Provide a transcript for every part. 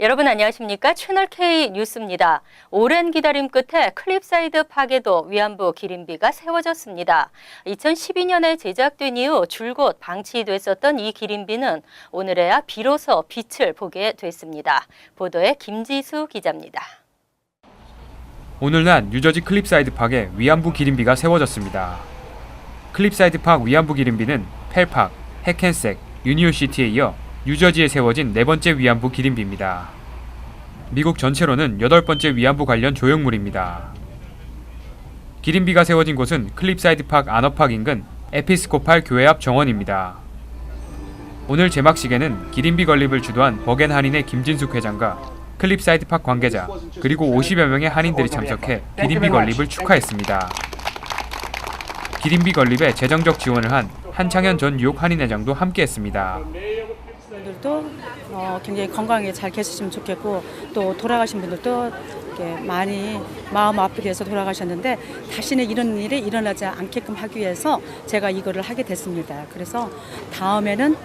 여러분 안녕하십니까? 채널K 뉴스입니다. 오랜 기다림 끝에 클립사이드 파괴도 위안부 기린비가 세워졌습니다. 2012년에 제작된 이후 줄곧 방치됐었던 이 기린비는 오늘에야 비로소 빛을 보게 됐습니다. 보도에 김지수 기자입니다. 오늘 날 뉴저지 클립사이드 팍에 위안부 기린비가 세워졌습니다. 클립사이드 팍 위안부 기린비는 펠팍, 해켄색, 유니온시티에 이어 뉴저지에 세워진 네 번째 위안부 기린비입니다. 미국 전체로는 8번째 위안부 관련 조형물입니다. 기린비가 세워진 곳은 클립사이드 팍 아너팍 인근 에피스코팔 교회 앞 정원입니다. 오늘 제막식에는 기린비 건립을 주도한 버겐 한인의 김진숙 회장과 클립사이드 팍 관계자 그리고 50여 명의 한인들이 참석해 기린비 건립을 축하했습니다. 기린비 건립에 재정적 지원을 한 한창현 전 뉴욕 한인회장도 함께했습니다. 분들도 굉장히 건강하게 잘 계셨으면 좋겠고 또 돌아가신 분들도 이렇게 많이 마음 아프게 해서 돌아가셨는데 다시는 이런 일이 일어나지 않게끔 하기 위해서 제가 이거를 하게 됐습니다. 그래서 다음에는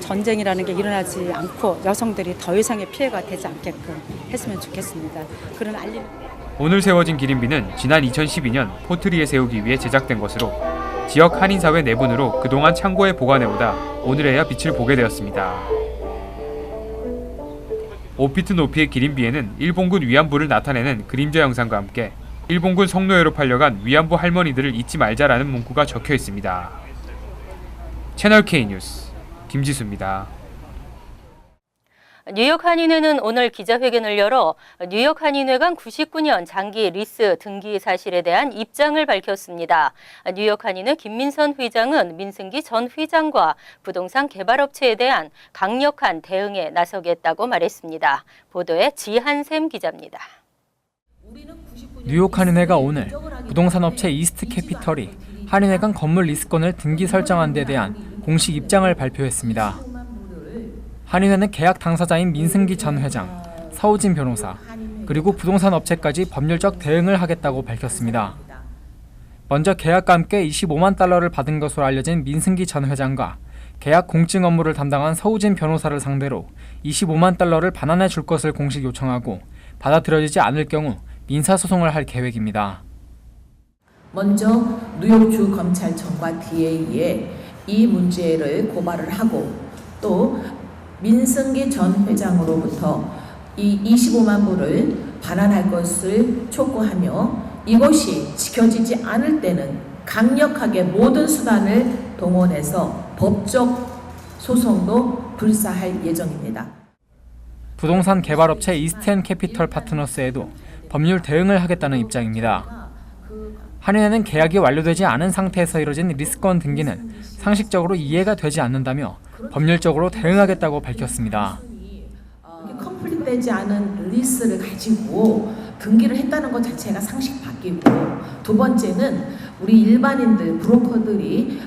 전쟁이라는 게 일어나지 않고 여성들이 더 이상의 피해가 되지 않게끔 했으면 좋겠습니다. 그런 알림. 오늘 세워진 기린비는 지난 2012년 포트리에 세우기 위해 제작된 것으로 지역 한인사회 내분으로 그동안 창고에 보관해오다 오늘에야 빛을 보게 되었습니다. 5피트 높이의 기린비에는 일본군 위안부를 나타내는 그림자 영상과 함께 일본군 성노예로 팔려간 위안부 할머니들을 잊지 말자라는 문구가 적혀 있습니다. 채널K 뉴스 김지수입니다. 뉴욕 한인회는 오늘 기자회견을 열어 뉴욕 한인회관 99년 장기 리스 등기 사실에 대한 입장을 밝혔습니다. 뉴욕 한인회 김민선 회장은 민승기 전 회장과 부동산 개발업체에 대한 강력한 대응에 나서겠다고 말했습니다. 보도에 지한샘 기자입니다. 뉴욕 한인회가 오늘 부동산 업체 이스트 캐피털이 한인회관 건물 리스권을 등기 설정한 데 대한 공식 입장을 발표했습니다. 한인회는 계약 당사자인 민승기 전 회장, 서우진 변호사, 그리고 부동산 업체까지 법률적 대응을 하겠다고 밝혔습니다. 먼저 계약과 함께 $25만 받은 것으로 알려진 민승기 전 회장과 계약 공증 업무를 담당한 서우진 변호사를 상대로 $25만 반환해 줄 것을 공식 요청하고 받아들여지지 않을 경우 민사소송을 할 계획입니다. 먼저 뉴욕주 검찰청과 DA에 이 문제를 고발을 하고 또 민승기 전 회장으로부터 이 25만 불을 반환할 것을 촉구하며 이것이 지켜지지 않을 때는 강력하게 모든 수단을 동원해서 법적 소송도 불사할 예정입니다. 부동산 개발업체 이스트앤 캐피털 파트너스에도 법률 대응을 하겠다는 입장입니다. 한인회는 계약이 완료되지 않은 상태에서 이뤄진 리스권 등기는 상식적으로 이해가 되지 않는다며 법률적으로 대응하겠다고 밝혔습니다. 컴플릿되지 않은 리스를 가지고 등기를 했다는 것 자체가 상식 바뀌고, 두 번째는 우리 일반인들, 브로커들이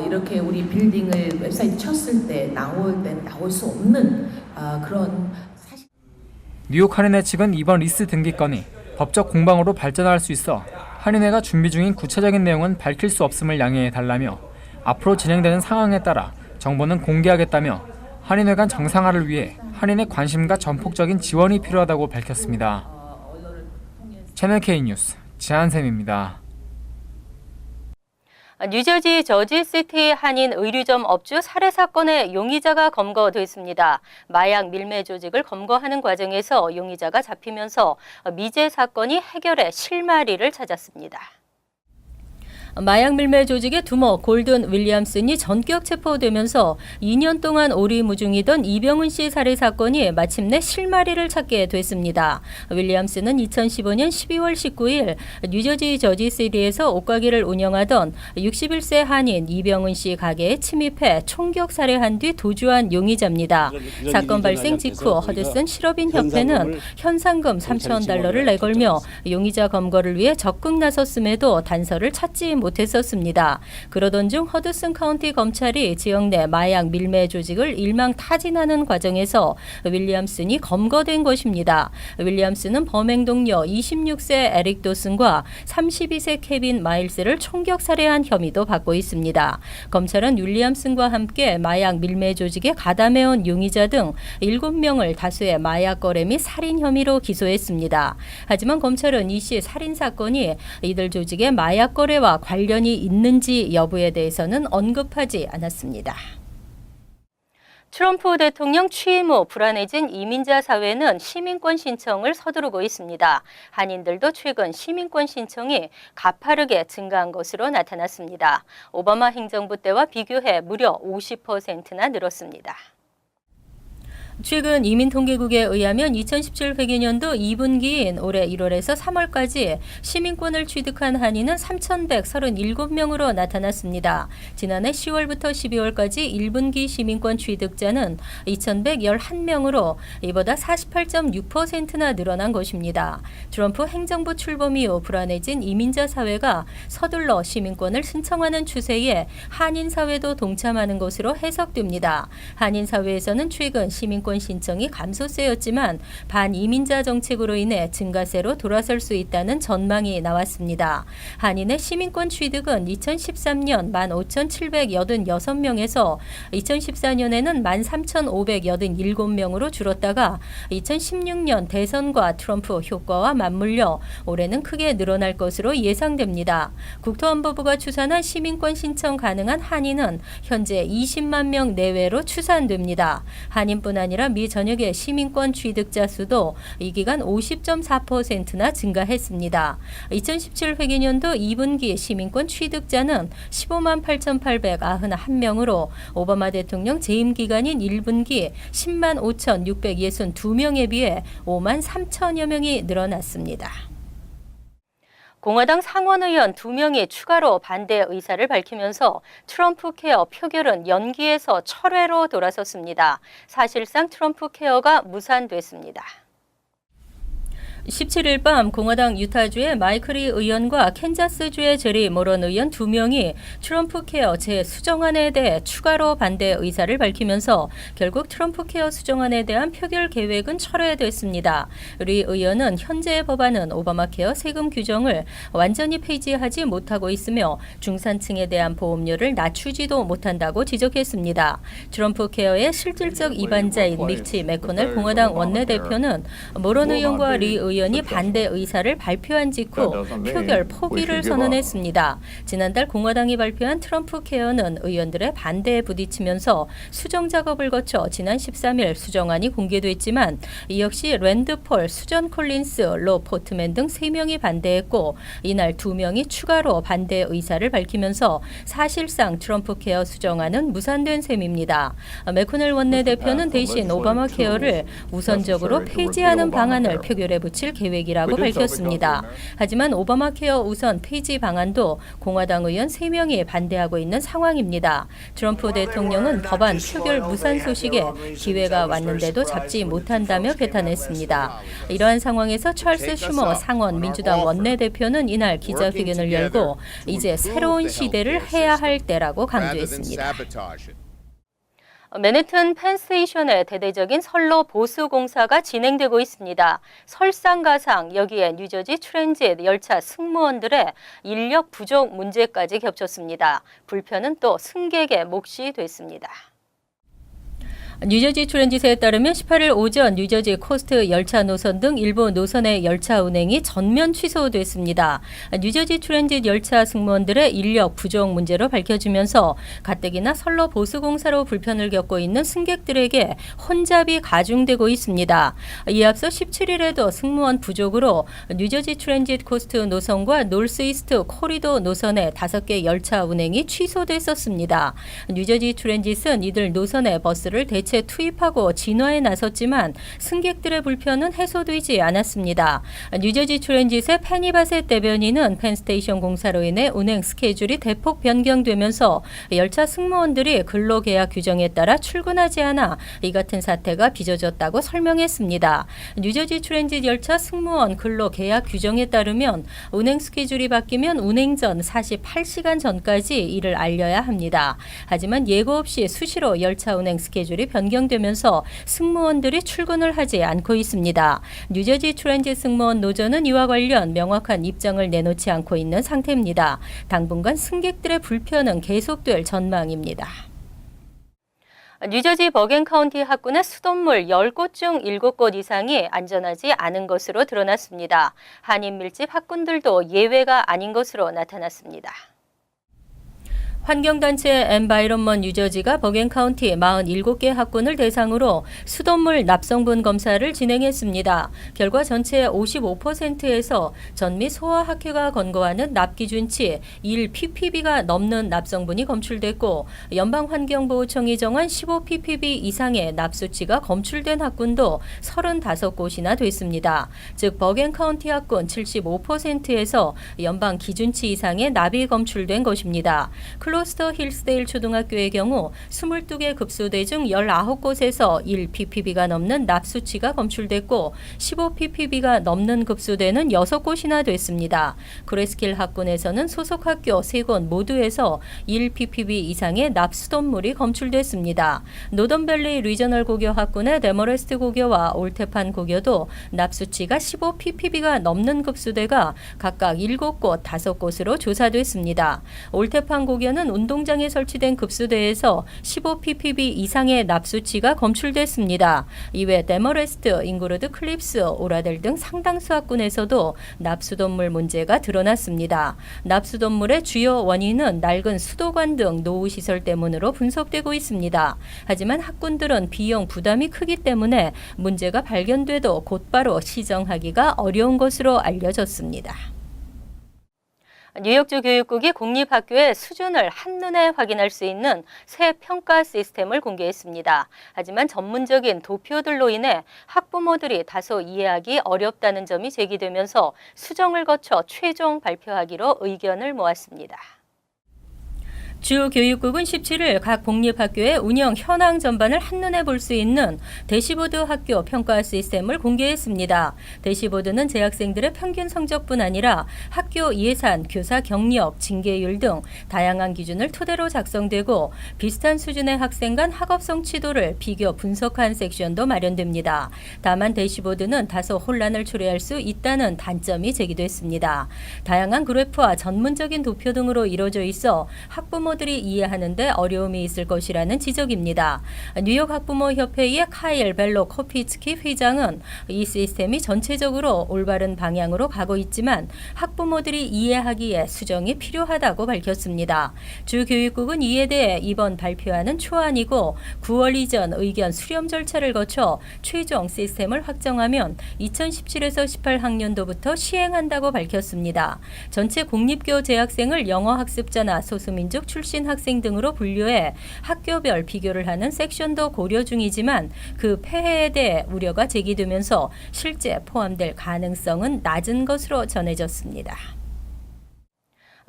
이렇게 우리 빌딩을 웹사이트 쳤을 때 나올 수 없는 그런 사실. 뉴욕 한인회 측은 이번 리스 등기건이 법적 공방으로 발전할 수 있어 한인회가 준비 중인 구체적인 내용은 밝힐 수 없음을 양해해 달라며 앞으로 진행되는 상황에 따라 정보는 공개하겠다며 한인회 간 정상화를 위해 한인의 관심과 전폭적인 지원이 필요하다고 밝혔습니다. 채널K 뉴스 지한샘입니다. 뉴저지 저지시티 한인 의류점 업주 살해 사건의 용의자가 검거됐습니다. 마약 밀매 조직을 검거하는 과정에서 용의자가 잡히면서 미제 사건이 해결의 실마리를 찾았습니다. 마약 밀매 조직의 두모 골든 윌리엄슨이 전격 체포되면서 2년 동안 오리무중이던 이병훈 씨 살해 사건이 마침내 실마리를 찾게 됐습니다. 윌리엄슨은 2015년 12월 19일 뉴저지 저지시티에서 옷가게를 운영하던 61세 한인 이병훈 씨 가게에 침입해 총격 살해한 뒤 도주한 용의자입니다. 사건 발생 직후 허드슨 실업인 협회는 현상금 $3,000를 내걸며 용의자 검거를 위해 적극 나섰음에도 단서를 찾지 못했었습니다. 그러던 중 허드슨 카운티 검찰이 지역 내 마약 밀매 조직을 일망타진하는 과정에서 윌리엄슨이 검거된 것입니다. 윌리엄슨은 범행 동료 26세 에릭 도슨과 32세 케빈 마일스를 총격 살해한 혐의도 받고 있습니다. 검찰은 윌리엄슨과 함께 마약 밀매 조직에 가담해온 용의자 등 7명을 다수의 마약 거래 및 살인 혐의로 기소했습니다. 하지만 검찰은 이 시 살인 사건이 이들 조직의 마약 거래와 관련이 있는지 여부에 대해서는 언급하지 않았습니다. 트럼프 대통령 취임 후 불안해진 이민자 사회는 시민권 신청을 서두르고 있습니다. 한인들도 최근 시민권 신청이 가파르게 증가한 것으로 나타났습니다. 오바마 행정부 때와 비교해 무려 50%나 늘었습니다. 최근 이민통계국에 의하면 2017 회계년도 2분기인 올해 1월에서 3월까지 시민권을 취득한 한인은 3,137명으로 나타났습니다. 지난해 10월부터 12월까지 1분기 시민권 취득자는 2,111명으로 이보다 48.6%나 늘어난 것입니다. 트럼프 행정부 출범 이후 불안해진 이민자 사회가 서둘러 시민권을 신청하는 추세에 한인 사회도 동참하는 것으로 해석됩니다. 한인 사회에서는 최근 시민권 신청이 감소세였지만 반이민자 정책으로 인해 증가세로 돌아설 수 있다는 전망이 나왔습니다. 한인의 시민권 취득은 2013년 15,786명에서 2014년에는 13,587명으로 줄었다가 2016년 대선과 트럼프 효과와 맞물려 올해는 크게 늘어날 것으로 예상됩니다. 국토안보부가 추산한 시민권 신청 가능한 한인은 현재 20만 명 내외로 추산됩니다. 한인뿐 아니라 미 전역의 시민권 취득자 수도 이 기간 50.4%나 증가했습니다. 2017 회계년도 2분기 시민권 취득자는 15만 8,891명으로 오바마 대통령 재임 기간인 1분기 10만 5,662명에 비해 5만 3천여 명이 늘어났습니다. 공화당 상원의원 2명이 추가로 반대 의사를 밝히면서 트럼프 케어 표결은 연기해서 철회로 돌아섰습니다. 사실상 트럼프 케어가 무산됐습니다. 17일 밤 공화당 유타주의 마이클 리 의원과 캔자스주의 제리 모런 의원 2명이 트럼프 케어 재수정안에 대해 추가로 반대 의사를 밝히면서 결국 트럼프 케어 수정안에 대한 표결 계획은 철회됐습니다. 리 의원은 현재의 법안은 오바마 케어 세금 규정을 완전히 폐지하지 못하고 있으며 중산층에 대한 보험료를 낮추지도 못한다고 지적했습니다. 트럼프 케어의 실질적 이반자인 미치 매코넬 공화당 원내대표는 모런 의원과 리 의원이 반대 의사를 발표한 직후 표결 포기를 선언했습니다. 지난달 공화당이 발표한 트럼프 케어는 의원들의 반대에 부딪히면서 수정 작업을 거쳐 지난 13일 수정안이 공개됐지만 이 역시 랜드 폴, 수전 콜린스, 로 포트맨 등 3명이 반대했고 이날 2명이 추가로 반대 의사를 밝히면서 사실상 트럼프 케어 수정안은 무산된 셈입니다. 매코넬 원내대표는 대신 오바마 케어를 우선적으로 폐지하는 방안을 표결에 붙일 계획이라고 밝혔습니다. 하지만 오바마 케어 우선 폐지 방안도 공화당 의원 3명이 반대하고 있는 상황입니다. 트럼프 대통령은 법안 표결 무산 소식에 기회가 왔는데도 잡지 못한다며 배탄했습니다. 이러한 상황에서 찰스 슈머 상원 민주당 원내대표는 이날 기자회견을 열고 이제 새로운 시대를 해야 할 때라고 강조했습니다. 맨해튼 펜스테이션의 대대적인 선로 보수 공사가 진행되고 있습니다. 설상가상 여기에 뉴저지 트랜짓 열차 승무원들의 인력 부족 문제까지 겹쳤습니다. 불편은 또 승객의 몫이 됐습니다. 뉴저지 트랜짓에 따르면 18일 오전 뉴저지 코스트 열차 노선 등 일부 노선의 열차 운행이 전면 취소됐습니다. 뉴저지 트랜짓 열차 승무원들의 인력 부족 문제로 밝혀지면서 가뜩이나 선로 보수 공사로 불편을 겪고 있는 승객들에게 혼잡이 가중되고 있습니다. 이에 앞서 17일에도 승무원 부족으로 뉴저지 트랜짓 코스트 노선과 노스이스트 코리도 노선의 5개 열차 운행이 취소됐었습니다. 뉴저지 트랜짓은 이들 노선의 버스를 대체 전체 투입하고 진화에 나섰지만 승객들의 불편은 해소되지 않았습니다. 뉴저지 트랜짓의 페니 바셋 대변인은 펜스테이션 공사로 인해 운행 스케줄이 대폭 변경되면서 열차 승무원들이 근로계약 규정에 따라 출근하지 않아 이 같은 사태가 빚어졌다고 설명했습니다. 뉴저지 트랜짓 열차 승무원 근로계약 규정에 따르면 운행 스케줄이 바뀌면 운행 전 48시간 전까지 이를 알려야 합니다. 하지만 예고 없이 수시로 열차 운행 스케줄이 변경되면서 승무원들이 출근을 하지 않고 있습니다. 뉴저지 트랜짓 승무원 노조는 이와 관련 명확한 입장을 내놓지 않고 있는 상태입니다. 당분간 승객들의 불편은 계속될 전망입니다. 뉴저지 버겐 카운티 학군의 수돗물 10곳 중 7곳 이상이 안전하지 않은 것으로 드러났습니다. 한인 밀집 학군들도 예외가 아닌 것으로 나타났습니다. 환경단체 엔바이런먼 뉴저지가 버겐 카운티 47개 학군을 대상으로 수돗물 납성분 검사를 진행했습니다. 결과 전체의 55%에서 전 및 소아학회가 권고하는 납기준치 1ppb가 넘는 납성분이 검출됐고 연방환경보호청이 정한 15ppb 이상의 납수치가 검출된 학군도 35곳이나 됐습니다. 즉 버겐 카운티 학군 75%에서 연방 기준치 이상의 납이 검출된 것입니다. 클로스터 힐스데일 초등학교의 경우 22개 급수대 중 19곳에서 1ppb가 넘는 납수치가 검출됐고 15ppb가 넘는 급수대는 6곳이나 됐습니다. 그레스킬 학군에서는 소속 학교 3곳 모두에서 1ppb 이상의 납수돗물이 검출됐습니다. 노던밸리 리저널 고교 학군의 데머레스트 고교와 올테판 고교도 납수치가 15ppb가 넘는 급수대가 각각 7곳, 5곳으로 조사됐습니다. 올테판 고교는 운동장에 설치된 급수대에서 15ppb 이상의 납수치가 검출됐습니다. 이외 데머레스트, 잉그루드, 클립스, 오라델 등 상당수 학군에서도 납수돗물 문제가 드러났습니다. 납수돗물의 주요 원인은 낡은 수도관 등 노후시설 때문으로 분석되고 있습니다. 하지만 학군들은 비용 부담이 크기 때문에 문제가 발견돼도 곧바로 시정하기가 어려운 것으로 알려졌습니다. 뉴욕주 교육국이 공립학교의 수준을 한눈에 확인할 수 있는 새 평가 시스템을 공개했습니다. 하지만 전문적인 도표들로 인해 학부모들이 다소 이해하기 어렵다는 점이 제기되면서 수정을 거쳐 최종 발표하기로 의견을 모았습니다. 주 교육국은 17일 각 공립학교의 운영 현황 전반을 한눈에 볼 수 있는 대시보드 학교 평가 시스템을 공개했습니다. 대시보드는 재학생들의 평균 성적뿐 아니라 학교 예산, 교사 경력, 징계율 등 다양한 기준을 토대로 작성되고 비슷한 수준의 학생 간 학업 성취도를 비교 분석한 섹션도 마련됩니다. 다만 대시보드는 다소 혼란을 초래할 수 있다는 단점이 제기됐습니다. 다양한 그래프와 전문적인 도표 등으로 이루어져 있어 학부모들이 이해하는데 어려움이 있을 것이라는 지적입니다. 뉴욕 학부모협회의 카일 벨로 코피츠키 회장은 이 시스템이 전체적으로 올바른 방향으로 가고 있지만 학부모들이 이해하기에 수정이 필요하다고 밝혔습니다. 주 교육국은 이에 대해 이번 발표안은 초안이고 9월 이전 의견 수렴 절차를 거쳐 최종 시스템을 확정하면 2017에서 18학년도부터 시행한다고 밝혔습니다. 전체 공립교 재학생을 영어 학습자나 소수민족 출신 학생 등으로 분류해 학교별 비교를 하는 섹션도 고려 중이지만 그 폐해에 대해 우려가 제기되면서 실제 포함될 가능성은 낮은 것으로 전해졌습니다.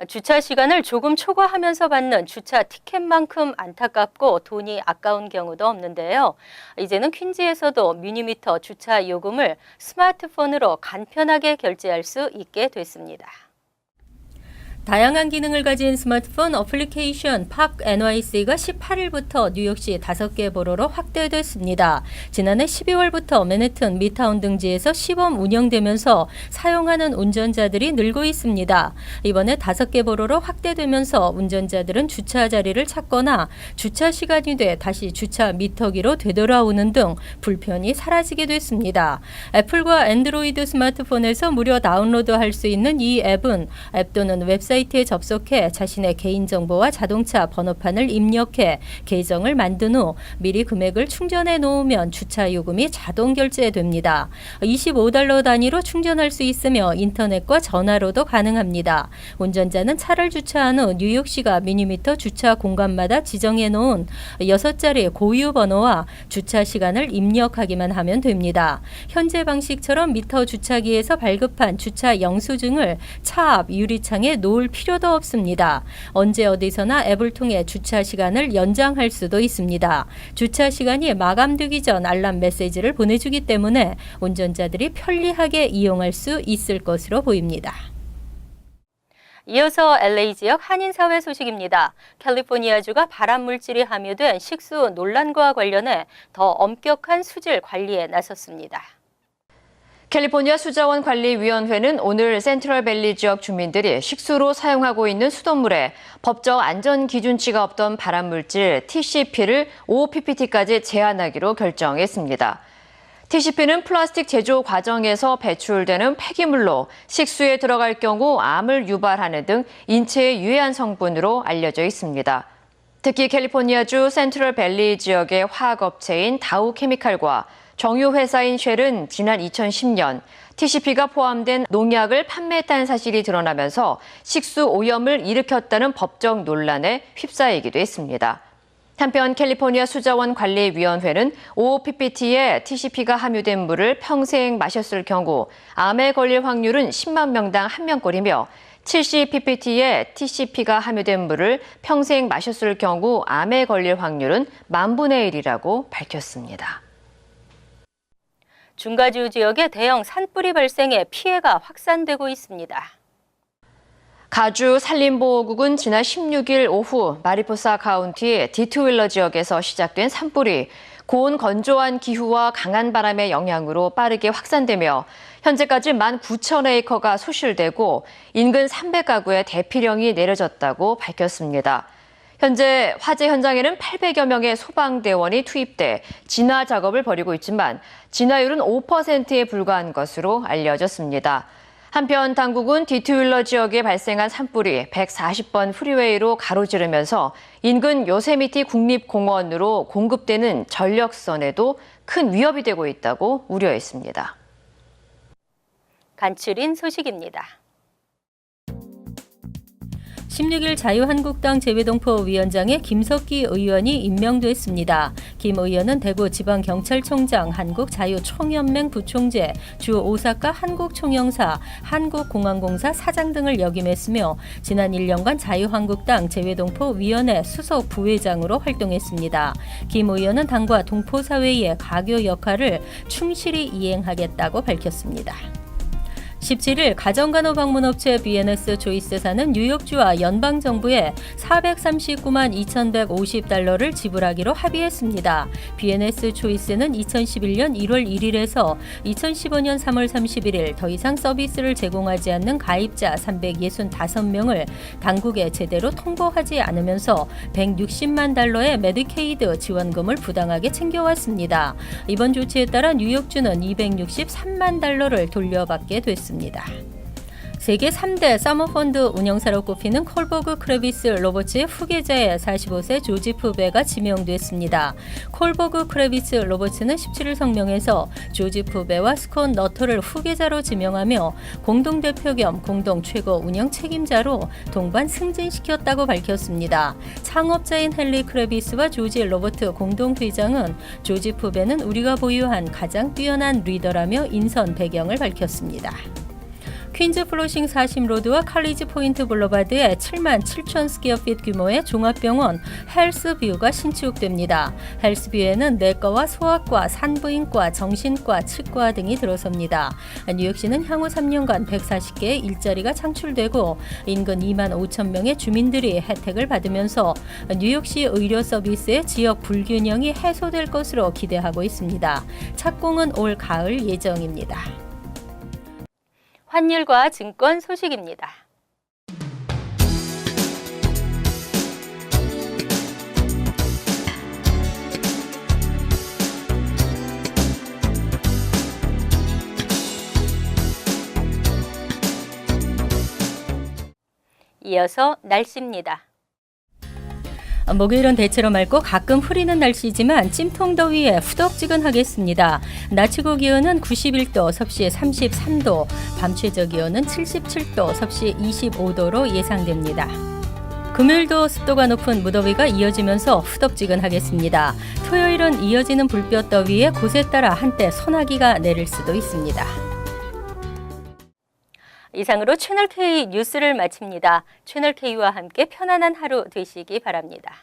주차 시간을 조금 초과하면서 받는 주차 티켓만큼 안타깝고 돈이 아까운 경우도 없는데요. 이제는 퀸즈에서도 뮤니미터 주차 요금을 스마트폰으로 간편하게 결제할 수 있게 됐습니다. 다양한 기능을 가진 스마트폰 어플리케이션 팍 NYC가 18일부터 뉴욕시 5개 보로로 확대됐습니다. 지난해 12월부터 맨해튼 미타운 등지에서 시범 운영되면서 사용하는 운전자들이 늘고 있습니다. 이번에 5개 보로로 확대되면서 운전자들은 주차 자리를 찾거나 주차 시간이 돼 다시 주차 미터기로 되돌아오는 등 불편이 사라지게 됐습니다. 애플과 안드로이드 스마트폰에서 무료 다운로드할 수 있는 이 앱은 앱 또는 웹사이트 웹사이트에 접속해 자신의 개인정보와 자동차 번호판을 입력해 계정을 만든 후 미리 금액을 충전해 놓으면 주차 요금이 자동 결제됩니다. 25달러 단위로 충전할 수 있으며 인터넷과 전화로도 가능합니다. 운전자는 차를 주차한 후 뉴욕시가 미니미터 주차 공간마다 지정해 놓은 6자리 고유 번호와 주차 시간을 입력하기만 하면 됩니다. 현재 방식처럼 미터 주차기에서 발급한 주차 영수증을 차 앞 유리창에 놓을 필요도 없습니다. 언제 어디서나 앱을 통해 주차 시간을 연장할 수도 있습니다. 주차 시간이 마감되기 전 알람 메시지를 보내주기 때문에 운전자들이 편리하게 이용할 수 있을 것으로 보입니다. 이어서 LA 지역 한인사회 소식입니다. 캘리포니아주가 발암물질이 함유된 식수 논란과 관련해 더 엄격한 수질 관리에 나섰습니다. 캘리포니아 수자원관리위원회는 오늘 센트럴밸리 지역 주민들이 식수로 사용하고 있는 수돗물에 법적 안전 기준치가 없던 발암물질 TCP를 5ppt까지 제한하기로 결정했습니다. TCP는 플라스틱 제조 과정에서 배출되는 폐기물로 식수에 들어갈 경우 암을 유발하는 등 인체에 유해한 성분으로 알려져 있습니다. 특히 캘리포니아주 센트럴밸리 지역의 화학업체인 다우케미칼과 정유회사인 쉘은 지난 2010년 TCP가 포함된 농약을 판매했다는 사실이 드러나면서 식수 오염을 일으켰다는 법적 논란에 휩싸이기도 했습니다. 한편 캘리포니아 수자원관리위원회는 5ppt에 TCP가 함유된 물을 평생 마셨을 경우 암에 걸릴 확률은 10만 명당 1명꼴이며 70ppt에 TCP가 함유된 물을 평생 마셨을 경우 암에 걸릴 확률은 10,000분의 1이라고 밝혔습니다. 중가주 지역에 대형 산불이 발생해 피해가 확산되고 있습니다. 가주 산림보호국은 지난 16일 오후 마리포사 카운티 디트윌러 지역에서 시작된 산불이 고온 건조한 기후와 강한 바람의 영향으로 빠르게 확산되며 현재까지 19,000에이커가 소실되고 인근 300가구에 대피령이 내려졌다고 밝혔습니다. 현재 화재 현장에는 800여 명의 소방대원이 투입돼 진화 작업을 벌이고 있지만 진화율은 5%에 불과한 것으로 알려졌습니다. 한편 당국은 디트윌러 지역에 발생한 산불이 140번 프리웨이로 가로지르면서 인근 요세미티 국립공원으로 공급되는 전력선에도 큰 위협이 되고 있다고 우려했습니다. 간추린 소식입니다. 16일 자유한국당 재외동포 위원장에 김석기 의원이 임명됐습니다. 김 의원은 대구지방경찰청장, 한국자유총연맹 부총재, 주 오사카 한국총영사, 한국공항공사 사장 등을 역임했으며 지난 1년간 자유한국당 재외동포위원회 수석 부회장으로 활동했습니다. 김 의원은 당과 동포사회의 가교 역할을 충실히 이행하겠다고 밝혔습니다. 17일 가정간호 방문업체 BNS 조이스사는 뉴욕주와 연방정부에 439만 2,150달러를 지불하기로 합의했습니다. BNS 조이스는 2011년 1월 1일에서 2015년 3월 31일 더 이상 서비스를 제공하지 않는 가입자 365명을 당국에 제대로 통보하지 않으면서 160만 달러의 메디케이드 지원금을 부당하게 챙겨왔습니다. 이번 조치에 따라 뉴욕주는 263만 달러를 돌려받게 됐습니다. 세계 3대 사모펀드 운영사로 꼽히는 콜버그 크레비스 로버츠의 후계자에 45세 조지프 베가 지명됐습니다. 콜버그 크레비스 로버츠는 17일 성명에서 조지프 베와 스콘 너터를 후계자로 지명하며 공동대표 겸 공동 최고 운영 책임자로 동반 승진시켰다고 밝혔습니다. 창업자인 헨리 크레비스와 조지 로버트 공동회장은 조지프 베는 우리가 보유한 가장 뛰어난 리더라며 인선 배경을 밝혔습니다. 퀸즈 플로싱 40로드와 칼리지 포인트 블러바드에 7만 7천 스퀘어핏 규모의 종합병원 헬스뷰가 신축됩니다. 헬스뷰에는 내과와 소아과, 산부인과, 정신과, 치과 등이 들어섭니다. 뉴욕시는 향후 3년간 140개의 일자리가 창출되고 인근 2만 5천 명의 주민들이 혜택을 받으면서 뉴욕시 의료 서비스의 지역 불균형이 해소될 것으로 기대하고 있습니다. 착공은 올 가을 예정입니다. 환율과 증권 소식입니다. 이어서 날씨입니다. 목요일은 대체로 맑고 가끔 흐리는 날씨지만 찜통더위에 후덥지근하겠습니다. 낮 최고 기온은 91도, 섭씨 33도, 밤 최저 기온은 77도, 섭씨 25도로 예상됩니다. 금요일도 습도가 높은 무더위가 이어지면서 후덥지근하겠습니다. 토요일은 이어지는 불볕더위에 곳에 따라 한때 소나기가 내릴 수도 있습니다. 이상으로 채널K 뉴스를 마칩니다. 채널K와 함께 편안한 하루 되시기 바랍니다.